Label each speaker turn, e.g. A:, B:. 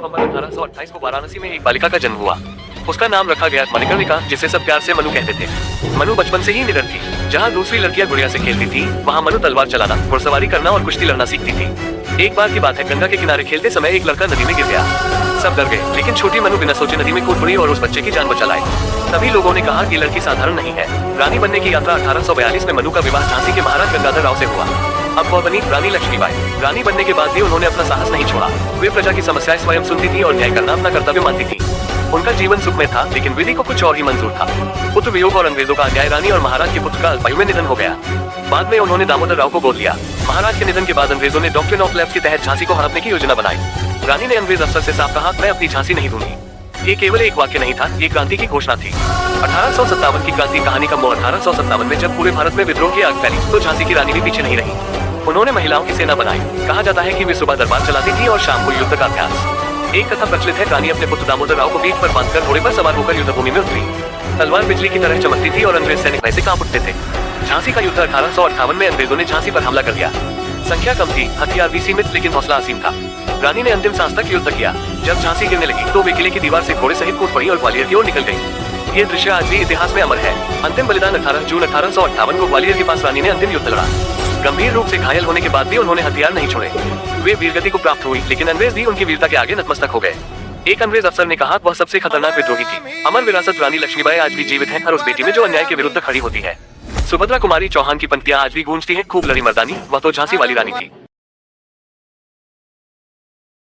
A: नवंबर 1828 को वाराणसी में एक बालिका का जन्म हुआ। उसका नाम रखा गया मणिकर्णिका, जिसे सब प्यार से मनु कहते थे। मनु बचपन से ही निडर थी। जहाँ दूसरी लड़कियां गुड़िया से खेलती थी, वहाँ मनु तलवार चलाना, घुड़सवारी करना और कुश्ती लड़ना सीखती थी। एक बार की बात है, गंगा के किनारे खेलते समय एक लड़का नदी में गिर गया। सब डर गए, लेकिन छोटी मनु बिना सोचे नदी में कूद पड़ी और उस बच्चे की जान बचा लाई। तभी लोगों ने कहा कि लड़की साधारण नहीं है। रानी बनने की यात्रा 1842 में मनु का विवाह झांसी के महाराज गंगाधर राव से हुआ। अब वह बनी रानी लक्ष्मीबाई। रानी बनने के बाद भी उन्होंने अपना साहस नहीं छोड़ा। वे प्रजा की समस्याएं स्वयं सुनती थी और न्याय करना अपना कर्तव्य मानती थी। उनका जीवन सुखमय था, लेकिन विधि को कुछ और ही मंजूर था। पुत्र वियोग और अंग्रेजों का अन्याय, रानी और महाराज के पुत्र का अल्पायु में निधन हो गया। बाद में उन्होंने दामोदर राव को गोद लिया। महाराज के निधन के बाद अंग्रेजों ने डॉक्ट्रिन ऑफ लेफ्ट के तहत झांसी को हड़पने की योजना बनाई। रानी ने अंग्रेज अफसर से साफ कहा, मैं अपनी झांसी नहीं दूंगी। ये केवल एक वाक्य नहीं था, ये क्रांति की घोषणा थी। 1857 की क्रांति कहानी का मोड़ 1857 में जब पूरे भारत में विद्रोह की आग फैली, तो झांसी की रानी भी पीछे नहीं रही। उन्होंने महिलाओं की सेना बनाई। कहा जाता है कि वे सुबह दरबार चलाती थी और शाम को युद्ध का अभ्यास। एक कथा प्रचलित है, रानी अपने पुत्र दामोदर राव को पीठ पर बांधकर घोड़े पर सवार होकर युद्धभूमि में उतरी। तलवार बिजली की तरह चमकती थी और अंग्रेज सैनिक वैसे कांप उठते थे। झांसी का युद्ध 1858 में अंग्रेजों ने झांसी पर हमला कर दिया। संख्या कम थी, हथियार भी सीमित, लेकिन हौसला असीम था। रानी ने अंतिम सांस तक युद्ध किया। जब झांसी गिरने लगी, तो वे किले की दीवार से घोड़े सहित कूद पड़ी और ग्वालियर की ओर निकल गई। ये दृश्य आज भी इतिहास में अमर है। अंतिम बलिदान 18 जून 1858 को ग्वालियर के पास रानी ने अंतिम युद्ध लड़ा। गंभीर रूप से घायल होने के बाद भी उन्होंने हथियार नहीं छोड़े। वे वीरगति को प्राप्त हुई, लेकिन अंग्रेज भी उनकी वीरता के आगे नतमस्तक हो गए। एक अंग्रेज अफसर ने कहा, वह सबसे खतरनाक विद्रोही थी। अमर विरासत रानी लक्ष्मीबाई आज भी जीवित है, हर उस बेटी में जो अन्याय के विरुद्ध खड़ी होती है। सुभद्रा कुमारी चौहान की पंक्तियां आज भी गूंजती हैं, खूब लड़ी मर्दानी, वह तो झांसी वाली रानी थी।